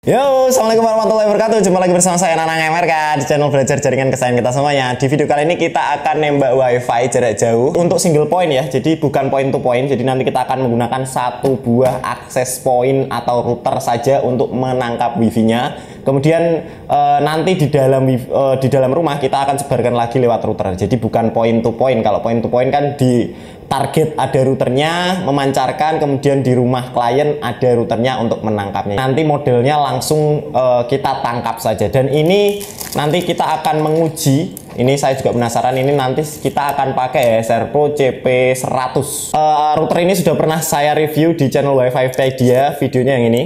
Yo, assalamualaikum warahmatullahi wabarakatuh. Jumpa lagi bersama saya Nanang MRK di channel belajar jaringan kesayangan kita semuanya. Di video kali ini kita akan nembak wifi jarak jauh untuk single point ya. Jadi bukan point to point. Jadi nanti kita akan menggunakan satu buah akses point atau router saja untuk menangkap wifi-nya. Kemudian nanti di dalam rumah kita akan sebarkan lagi lewat router. Jadi bukan point to point. Kalau point to point kan di target ada routernya memancarkan, kemudian di rumah klien ada routernya untuk menangkapnya. Nanti modelnya langsung kita tangkap saja. Dan ini nanti kita akan menguji. Ini saya juga penasaran, ini nanti kita akan pakai ASR Pro CP100. Router ini sudah pernah saya review di channel Wifipedia, videonya yang ini.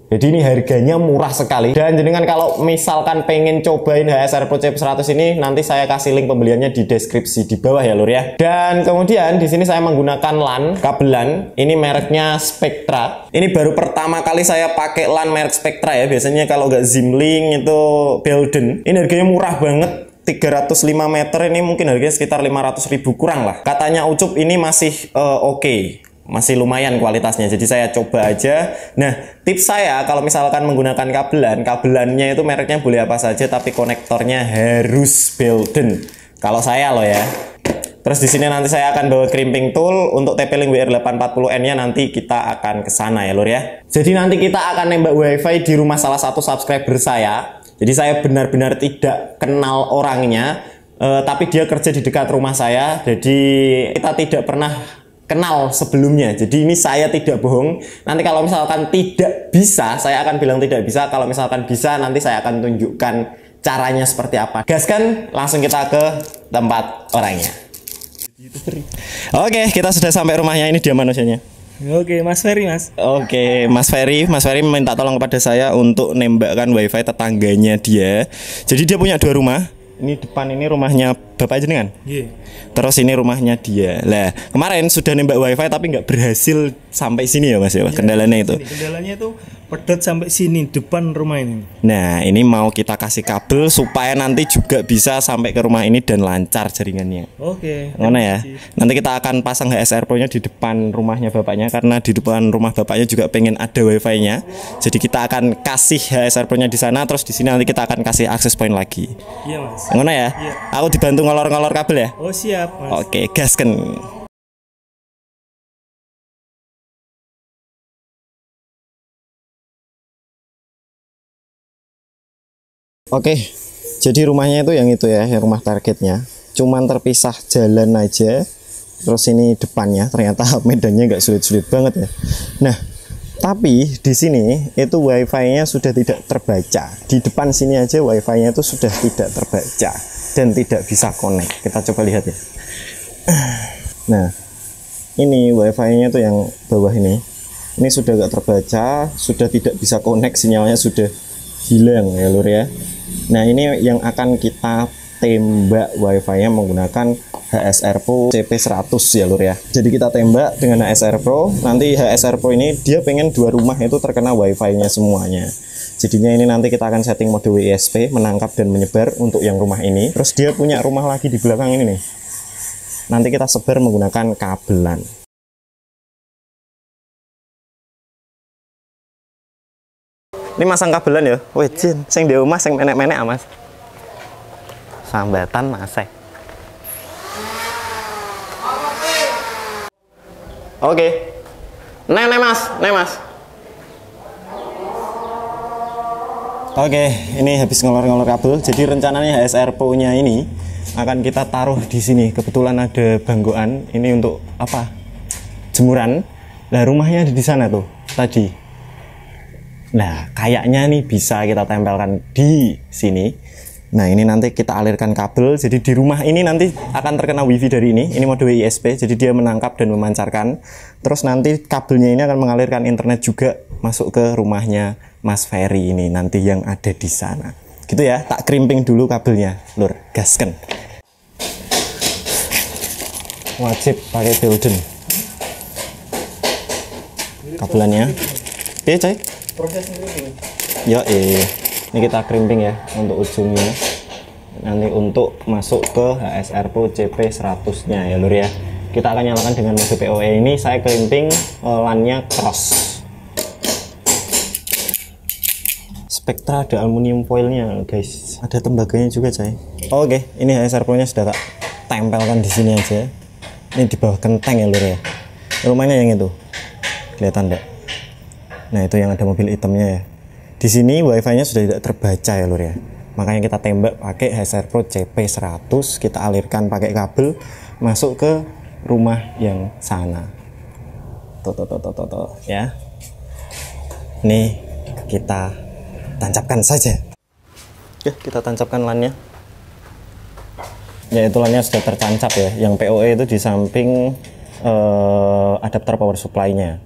Jadi ini harganya murah sekali. Dan jenengan kalau misalkan pengen cobain ASR Pro CP100 ini, nanti saya kasih link pembeliannya di deskripsi di bawah ya lur ya. Dan kemudian di sini saya menggunakan LAN kabelan. Ini mereknya Spectra. Ini baru pertama kali saya pakai LAN merek Spectra ya. Biasanya kalau nggak Zimlink itu Belden. Ini harganya murah banget. 305 meter ini mungkin harganya sekitar 500.000 kurang lah. Katanya Ucup ini masih oke. Masih lumayan kualitasnya, jadi saya coba aja. Nah, tips saya kalau misalkan menggunakan kabelannya itu mereknya boleh apa saja, tapi konektornya harus Belden. Kalau saya loh ya. Terus di sini nanti saya akan bawa crimping tool untuk TP-Link WR840N-nya, nanti kita akan ke sana ya lur ya. Jadi nanti kita akan nembak wifi di rumah salah satu subscriber saya. Jadi saya benar-benar tidak kenal orangnya, tapi dia kerja di dekat rumah saya. Jadi kita tidak pernah kenal sebelumnya, jadi ini saya tidak bohong. Nanti kalau misalkan tidak bisa, saya akan bilang tidak bisa. Kalau misalkan bisa, nanti saya akan tunjukkan caranya seperti apa. Gaskan, langsung kita ke tempat orangnya. Oke, kita sudah sampai rumahnya. Ini dia manusianya. Oke, Mas Ferry, Mas. Oke, Mas Ferry minta tolong kepada saya untuk nembakkan wifi tetangganya dia. Jadi dia punya dua rumah. Ini depan ini rumahnya bapak jenengan. Iya. Terus ini rumahnya dia. Lah, kemarin sudah nembak wifi tapi nggak berhasil sampai sini ya Mas ya. Kendalanya itu. Kendalanya itu pedot sampai sini depan rumah ini. Nah, ini mau kita kasih kabel supaya nanti juga bisa sampai ke rumah ini dan lancar jaringannya. Oke. Mana ya? Nanti kita akan pasang HSR Pro-nya di depan rumahnya bapaknya, karena di depan rumah bapaknya juga pengen ada wifi-nya. Jadi kita akan kasih HSR Pro-nya di sana, terus di sini nanti kita akan kasih akses point lagi. Iya, Mas. Mana ya? Iya. Aku dibantu ngolor-ngolor kabel ya? Oh, siap, Mas. Oke, gasken. Oke, jadi rumahnya itu yang itu ya, yang rumah targetnya. Cuman terpisah jalan aja. Terus ini depannya, ternyata medannya nggak sulit-sulit banget ya. Nah, tapi di sini itu wifi-nya sudah tidak terbaca. Di depan sini aja wifi-nya itu sudah tidak terbaca dan tidak bisa connect. Kita coba lihat ya. Nah, ini wifi-nya tuh yang bawah ini. Ini sudah nggak terbaca, sudah tidak bisa connect, sinyalnya sudah hilang ya lur ya. Nah, ini yang akan kita tembak wifi-nya menggunakan HSR Pro CP100 ya lur ya. Jadi kita tembak dengan HSR Pro. Nanti HSR Pro ini dia pengen dua rumah itu terkena wifi-nya semuanya. Jadinya ini nanti kita akan setting mode WISP, menangkap dan menyebar untuk yang rumah ini. Terus dia punya rumah lagi di belakang ini nih. Nanti kita sebar menggunakan kabelan. Ini masang kabelan ya. Wih, Jin, sing di rumah sing menek-menek Mas. Sambatan masih. Oke. Nek Mas. Oke, ini habis ngolor-ngolor kabel. Jadi rencananya HSR Pro-nya ini akan kita taruh di sini. Kebetulan ada banggoan. Ini untuk apa? Jemuran. Nah, rumahnya ada di sana tuh tadi. Nah, kayaknya nih bisa kita tempelkan di sini. Nah, ini nanti kita alirkan kabel. Jadi di rumah ini nanti akan terkena wifi dari ini. Ini mode WISP, jadi dia menangkap dan memancarkan. Terus nanti kabelnya ini akan mengalirkan internet juga masuk ke rumahnya Mas Ferry ini nanti yang ada di sana. Gitu ya, tak crimping dulu kabelnya, lur. Gasken. Wajib pakai Belden. Kabelannya. Oke, coy. Proses ini. Yo, ini kita crimping ya untuk ujungnya. Nanti untuk masuk ke HSR Pro CP100-nya ya lur ya. Kita akan nyalakan dengan mode PoE ini. Saya crimping LAN-nya cross. Spectra ada aluminium foilnya guys, ada tembaganya juga coy. Oke, ini HSR Pro nya sudah tak tempelkan di sini aja. Ini di bawah genteng ya lur ya. Rumahnya yang itu kelihatan enggak? Nah itu yang ada mobil hitamnya ya. Di sini wifi nya sudah tidak terbaca ya lur ya, makanya kita tembak pakai HSR Pro CP100, kita alirkan pakai kabel masuk ke rumah yang sana. Tuh ya. Nih kita tancapkan saja. Oke, kita tancapkan LAN-nya. Ya itu LAN-nya sudah tertancap ya. Yang PoE itu di samping adapter power supply-nya.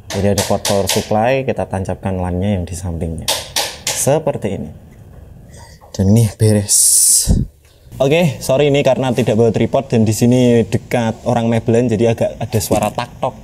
Jadi ada port power supply, kita tancapkan LAN-nya yang di sampingnya. Seperti ini. Dan ini beres. Oke, sorry ini karena tidak bawa tripod dan di sini dekat orang mebelan jadi agak ada suara tak tok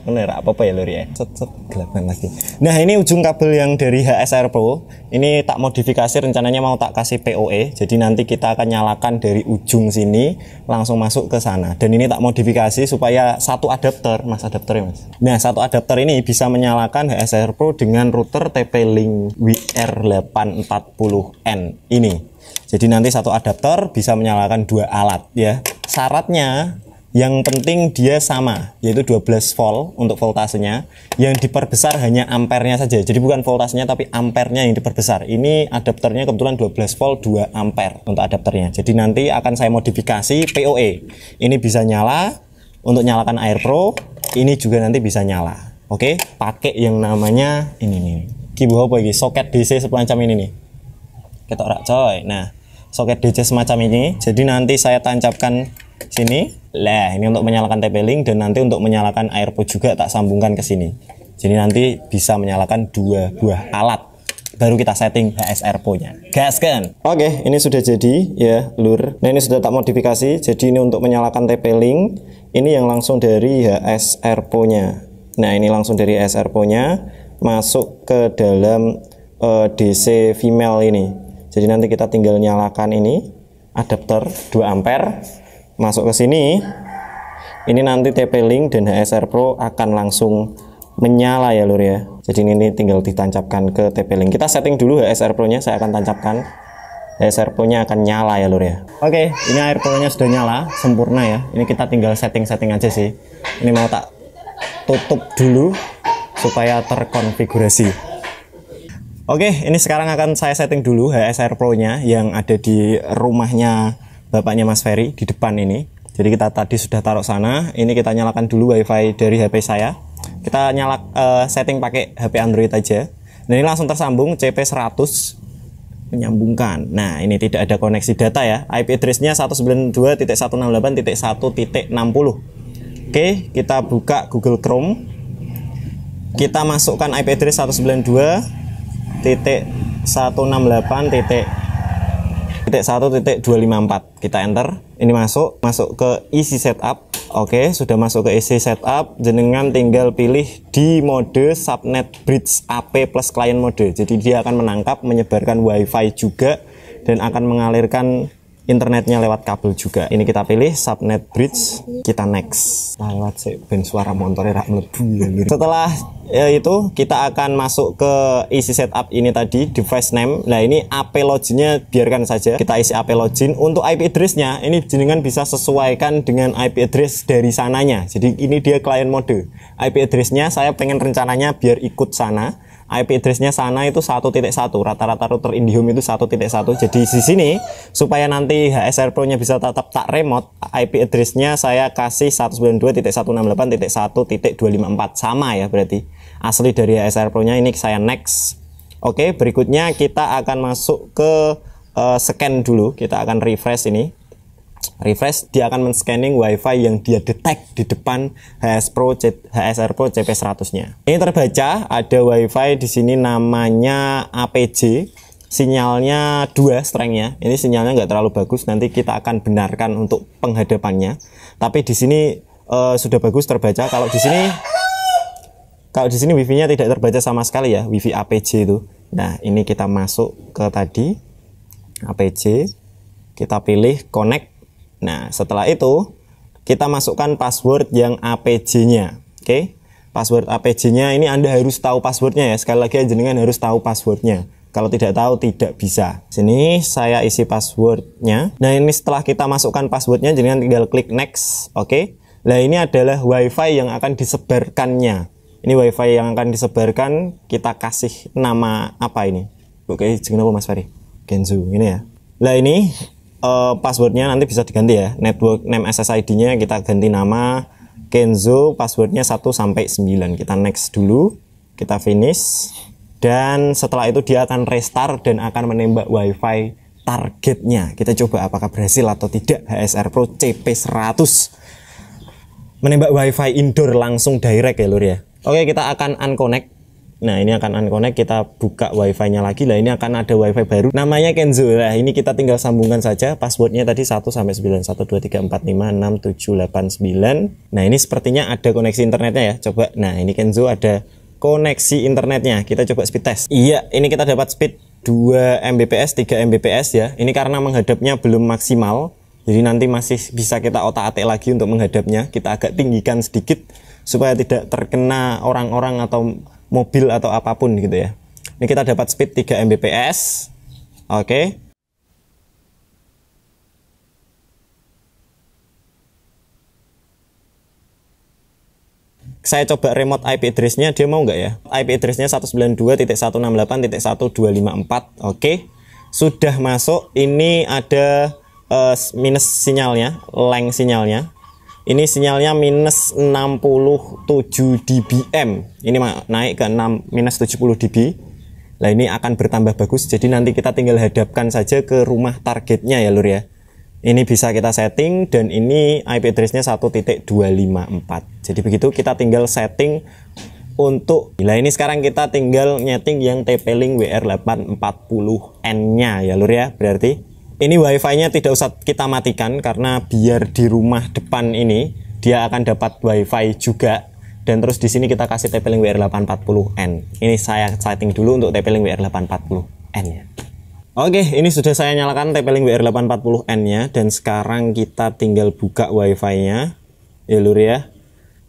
bener apa ya lur ya. Set gelapan lagi. Nah, ini ujung kabel yang dari HSR Pro. Ini tak modifikasi, rencananya mau tak kasih PoE. Jadi nanti kita akan nyalakan dari ujung sini langsung masuk ke sana. Dan ini tak modifikasi supaya satu adapter, Mas adapter ya Mas. Nah, satu adapter ini bisa menyalakan HSR Pro dengan router TP-Link WR840N ini. Jadi nanti satu adapter bisa menyalakan dua alat ya. Syaratnya yang penting dia sama, yaitu 12 volt untuk voltasenya. Yang diperbesar hanya ampernya saja. Jadi bukan voltasenya tapi ampernya yang diperbesar. Ini adapternya kebetulan 12 volt 2 ampere untuk adapternya. Jadi nanti akan saya modifikasi PoE. Ini bisa nyala untuk nyalakan Air Pro. Ini juga nanti bisa nyala. Oke, pakai yang namanya ini nih. Kibu apa ini? Soket DC semacam ini nih. Ketok rak coy. Nah, soket DC semacam ini. Jadi nanti saya tancapkan sini. Lah, ini untuk menyalakan TP-Link dan nanti untuk menyalakan AirPod juga tak sambungkan ke sini. Jadi nanti bisa menyalakan dua buah alat. Baru kita setting HSR Pro-nya. Gaskan. Oke, ini sudah jadi ya, lur. Nah, ini sudah tak modifikasi. Jadi ini untuk menyalakan TP-Link. Ini yang langsung dari HSR Pro-nya. Nah, ini langsung dari HSR Pro-nya masuk ke dalam DC female ini. Jadi nanti kita tinggal nyalakan ini adapter 2 ampere masuk ke sini. Ini nanti TP-Link dan HSR Pro akan langsung menyala ya lur ya. Jadi ini tinggal ditancapkan ke TP-Link. Kita setting dulu HSR Pro-nya, saya akan tancapkan. HSR Pro-nya akan nyala ya lur ya. Oke, ini Air Pro-nya sudah nyala sempurna ya. Ini kita tinggal setting-setting aja sih. Ini mau tak tutup dulu supaya terkonfigurasi. Oke, ini sekarang akan saya setting dulu HSR Pro-nya yang ada di rumahnya bapaknya Mas Ferry di depan ini. Jadi kita tadi sudah taruh sana. Ini kita nyalakan dulu WiFi dari HP saya. Kita setting pakai HP Android aja. Nah, ini langsung tersambung CP100 menyambungkan. Nah, ini tidak ada koneksi data ya. IP address-nya 192.168.1.60. Oke, kita buka Google Chrome. Kita masukkan IP address 192.168.1.254. Kita enter. Ini masuk ke isi setup. Oke, sudah masuk ke isi setup. Jenengan tinggal pilih di mode subnet bridge AP plus client mode. Jadi dia akan menangkap, menyebarkan WiFi juga dan akan mengalirkan internetnya lewat kabel juga. Ini kita pilih subnet bridge, kita next. Lewat sih ben suara motornya rak mlebu. Setelah itu kita akan masuk ke isi setup ini tadi, device name. Nah, ini AP login-nya biarkan saja. Kita isi AP login. Untuk IP address-nya ini jenengan bisa sesuaikan dengan IP address dari sananya. Jadi ini dia client mode. IP address-nya saya pengen rencananya biar ikut sana. IP address-nya sana itu 1.1, rata-rata router IndiHome itu 1.1. Jadi di sini supaya nanti HSR Pro-nya bisa tetap tak remote, IP address-nya saya kasih 192.168.1.254 sama ya berarti. Asli dari HSR Pro-nya ini saya next. Oke, berikutnya kita akan masuk ke scan dulu. Kita akan refresh ini. Refresh, dia akan men-scanning WiFi yang dia detect di depan HSR Pro CP100-nya. Ini terbaca ada WiFi di sini namanya APJ. Sinyalnya 2 strength-nya. Ini sinyalnya nggak terlalu bagus. Nanti kita akan benarkan untuk penghadapannya. Tapi di sini sudah bagus terbaca. Kalau di sini WiFi-nya tidak terbaca sama sekali ya, WiFi APJ itu. Nah, ini kita masuk ke tadi APJ. Kita pilih connect. Nah, setelah itu kita masukkan password yang APJ-nya. Oke. Password APJ-nya ini Anda harus tahu passwordnya ya. Sekali lagi jenengan harus tahu passwordnya. Kalau tidak tahu tidak bisa. Sini saya isi passwordnya. Nah ini setelah kita masukkan passwordnya, jenengan tinggal klik next. Oke. Nah ini adalah WiFi yang akan disebarkannya. Ini WiFi yang akan disebarkan. Kita kasih nama apa ini? Oke, jeneng apa Mas Fari? Kenzo ini ya. Nah ini passwordnya nanti bisa diganti ya. Network name SSID-nya kita ganti nama Kenzo, passwordnya 1 sampai 9. Kita next dulu, kita finish, dan setelah itu dia akan restart dan akan menembak WiFi targetnya. Kita coba apakah berhasil atau tidak. HSR Pro CP100 menembak WiFi indoor langsung direct ya lur ya. Oke, kita akan unconnect. Nah ini akan unconnect, kita buka WiFi-nya lagi. Lah ini akan ada WiFi baru, namanya Kenzo. Nah ini kita tinggal sambungkan saja. Passwordnya tadi 1 sampai 9, 1 2 3 4 5 6 7 8 9. Nah ini sepertinya ada koneksi internetnya ya. Coba. Nah ini Kenzo ada koneksi internetnya. Kita coba speed test. Iya, ini kita dapat speed 2 Mbps, 3 Mbps ya. Ini karena menghadapnya belum maksimal. Jadi nanti masih bisa kita otak-atik lagi untuk menghadapnya. Kita agak tinggikan sedikit supaya tidak terkena orang-orang atau mobil atau apapun gitu ya. Ini kita dapat speed 3 Mbps. Oke. Saya coba remote IP address-nya, dia mau nggak ya? IP address-nya 192.168.1254. Oke. Sudah masuk. Ini ada minus sinyalnya, lag sinyalnya. Ini sinyalnya minus 67 dBm. Ini naik ke minus 70 dB. Nah ini akan bertambah bagus. Jadi nanti kita tinggal hadapkan saja ke rumah targetnya ya lur ya. Ini bisa kita setting dan ini IP address-nya 1.254. Jadi begitu kita tinggal setting untuk. Nah ini sekarang kita tinggal nyeting yang TP-Link WR840N-nya ya lur ya. Berarti ini WiFi-nya tidak usah kita matikan karena biar di rumah depan ini dia akan dapat WiFi juga. Dan terus di sini kita kasih TP-Link WR840N. Ini saya setting dulu untuk TP-Link WR840N ya. Oke, ini sudah saya nyalakan TP-Link WR840N-nya dan sekarang kita tinggal buka WiFi-nya. Ya lur ya.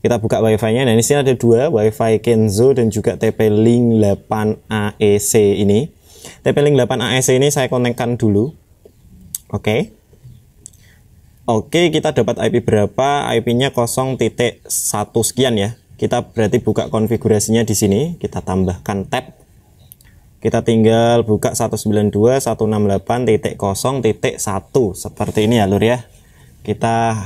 Kita buka WiFi-nya. Nah, di sini ada dua, WiFi Kenzo dan juga TP-Link 8AEC ini. TP-Link 8AEC ini saya konekkan dulu. Oke, kita dapat IP berapa? IP-nya 0.1 sekian ya. Kita berarti buka konfigurasinya di sini. Kita tambahkan tab. Kita tinggal buka 192.168.0.1 seperti ini ya lur ya. Kita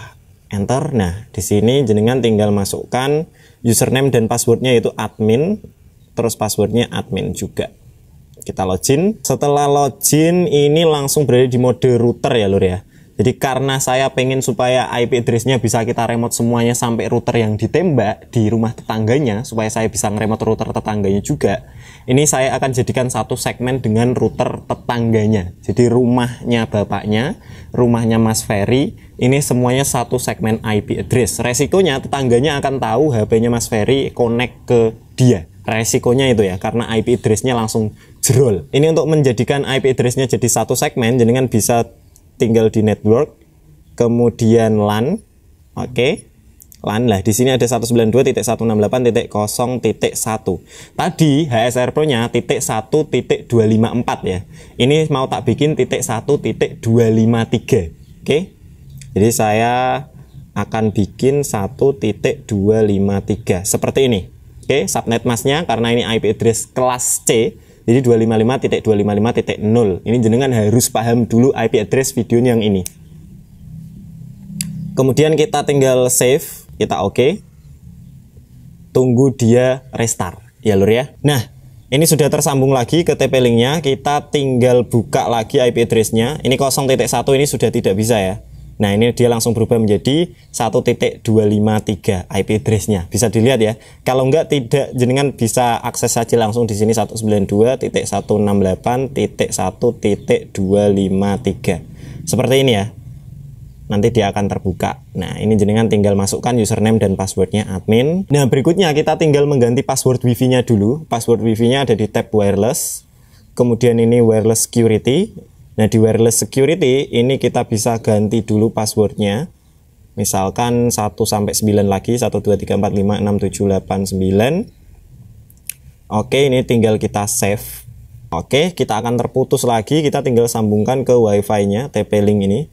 enter. Nah, di sini jenengan tinggal masukkan username dan passwordnya yaitu admin. Terus passwordnya admin juga. Kita login. Setelah login ini langsung berada di mode router ya lur ya. Jadi karena saya pengen supaya IP address-nya bisa kita remote semuanya sampai router yang ditembak di rumah tetangganya, supaya saya bisa nge-remote router tetangganya juga. Ini saya akan jadikan satu segmen dengan router tetangganya. Jadi rumahnya bapaknya, rumahnya Mas Ferry, ini semuanya satu segmen IP address. Resikonya tetangganya akan tahu HP-nya Mas Ferry connect ke dia. Resikonya itu ya, karena IP address-nya langsung jerol. Ini untuk menjadikan IP address-nya jadi satu segmen, jenengan bisa tinggal di network, kemudian LAN. Oke. LAN lah, di sini ada 192.168.0.1. Tadi HSR Pro-nya .1.254 ya. Ini mau tak bikin .1.253. Oke. Jadi saya akan bikin 1.253 seperti ini. Oke, subnet masknya karena ini IP address kelas C, jadi 255.255.0. Ini jenengan harus paham dulu IP address video yang ini. Kemudian kita tinggal save, kita oke. Tunggu dia restart, ya lur ya. Nah, ini sudah tersambung lagi ke TP-Link-nya. Kita tinggal buka lagi IP address-nya. Ini 0.1 ini sudah tidak bisa ya. Nah ini dia langsung berubah menjadi 1.253 IP address-nya. Bisa dilihat ya. Kalau enggak tidak, jenengan bisa akses saja langsung di sini 192.168.1.253. Seperti ini ya. Nanti dia akan terbuka. Nah ini jenengan tinggal masukkan username dan passwordnya admin. Nah berikutnya kita tinggal mengganti password wifi-nya dulu. Password wifi-nya ada di tab wireless. Kemudian ini wireless security. Nah di wireless security ini kita bisa ganti dulu passwordnya. Misalkan 1 sampai 9 lagi, 1 2 3 4 5 6 7 8 9. Oke, ini tinggal kita save. Oke, kita akan terputus lagi, kita tinggal sambungkan ke wifi-nya TP-Link ini.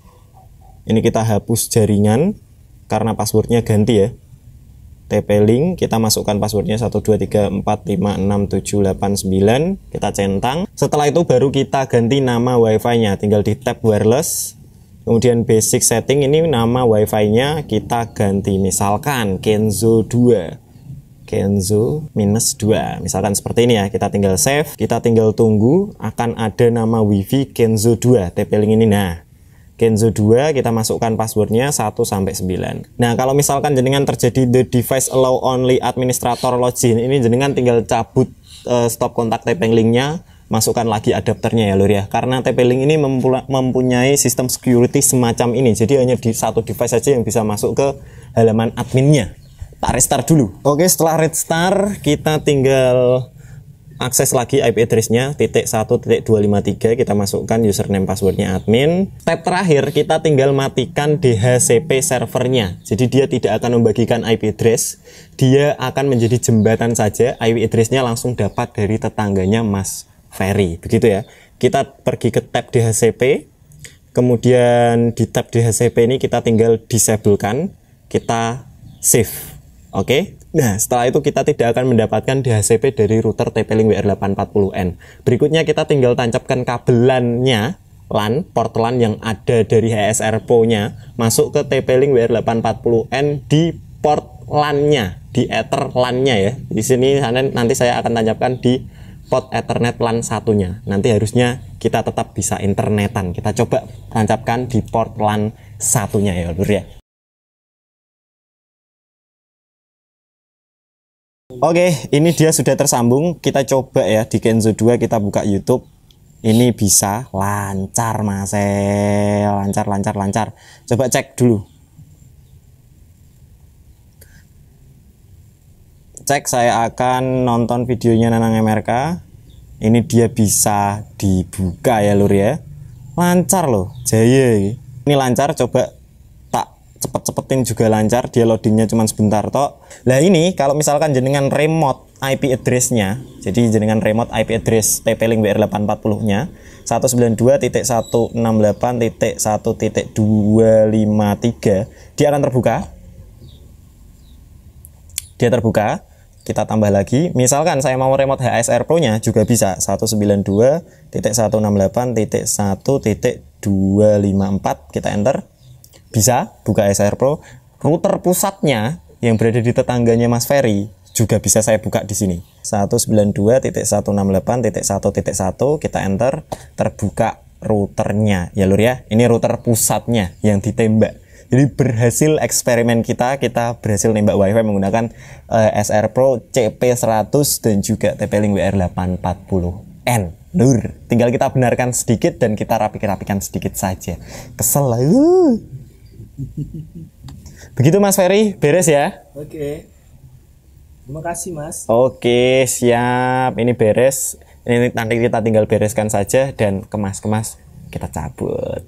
Ini kita hapus jaringan karena passwordnya ganti ya. TP-Link, kita masukkan passwordnya 1 2 3 4 5 6 7 8 9, kita centang. Setelah itu baru kita ganti nama wifi-nya, tinggal di tab wireless. Kemudian basic setting, ini nama wifi-nya kita ganti, misalkan Kenzo 2, Kenzo -2, misalkan seperti ini ya. Kita tinggal save, kita tinggal tunggu, akan ada nama wifi Kenzo 2 TP-Link ini. Nah, Kenzo 2 kita masukkan passwordnya 1 sampai 9. Nah, kalau misalkan jenengan terjadi the device allow only administrator login, ini jenengan tinggal cabut stop kontak TP-Linknya, masukkan lagi adapternya ya lur ya. Karena TP-Link ini mempunyai sistem security semacam ini. Jadi hanya di satu device saja yang bisa masuk ke halaman adminnya. Tak restart dulu. Oke, setelah restart kita tinggal akses lagi IP address-nya .1.253, kita masukkan username passwordnya admin. Step terakhir kita tinggal matikan DHCP servernya. Jadi dia tidak akan membagikan IP address, dia akan menjadi jembatan saja. IP address-nya langsung dapat dari tetangganya Mas Ferry, begitu ya. Kita pergi ke tab DHCP, kemudian di tab DHCP ini kita tinggal disablekan, kita save. Oke. Nah, setelah itu kita tidak akan mendapatkan DHCP dari router TP-Link WR840N. Berikutnya kita tinggal tancapkan kabelannya, LAN, port LAN yang ada dari HSR Pro-nya masuk ke TP-Link WR840N di port LAN-nya, di Ether LAN-nya ya. Di sini nanti saya akan tancapkan di port Ethernet LAN satunya. Nanti harusnya kita tetap bisa internetan. Kita coba tancapkan di port LAN satunya ya, lur ya. Oke, ini dia sudah tersambung. Kita coba ya di Kenzo 2, kita buka YouTube. Ini bisa lancar Mas, lancar. Coba cek dulu. Cek, saya akan nonton videonya Nanang MRK. Ini dia bisa dibuka ya lur ya. Lancar loh, jaya. Ini lancar, coba cepet-cepetin juga lancar, dia loadingnya cuma sebentar tok. Lah ini kalau misalkan jenengan remote IP address-nya, jadi jenengan remote IP address TP-Link WR840 nya 192.168.1.253, dia akan terbuka. Dia terbuka, kita tambah lagi. Misalkan saya mau remote HSR Pro nya juga bisa, 192.168.1.254, kita enter. Bisa buka HSR Pro. Router pusatnya yang berada di tetangganya Mas Ferry juga bisa saya buka di sini. 192.168.1.1, kita enter, terbuka routernya ya lur ya. Ini router pusatnya yang ditembak. Jadi berhasil eksperimen kita berhasil nembak wifi menggunakan SR Pro CP100 dan juga TP-Link WR840N. Lur, tinggal kita benarkan sedikit dan kita rapikan sedikit saja. Kesel lah. Begitu Mas Ferry, beres ya? Oke. Terima kasih Mas. Oke, siap. Ini beres. Ini nanti kita tinggal bereskan saja dan kemas-kemas, kita cabut.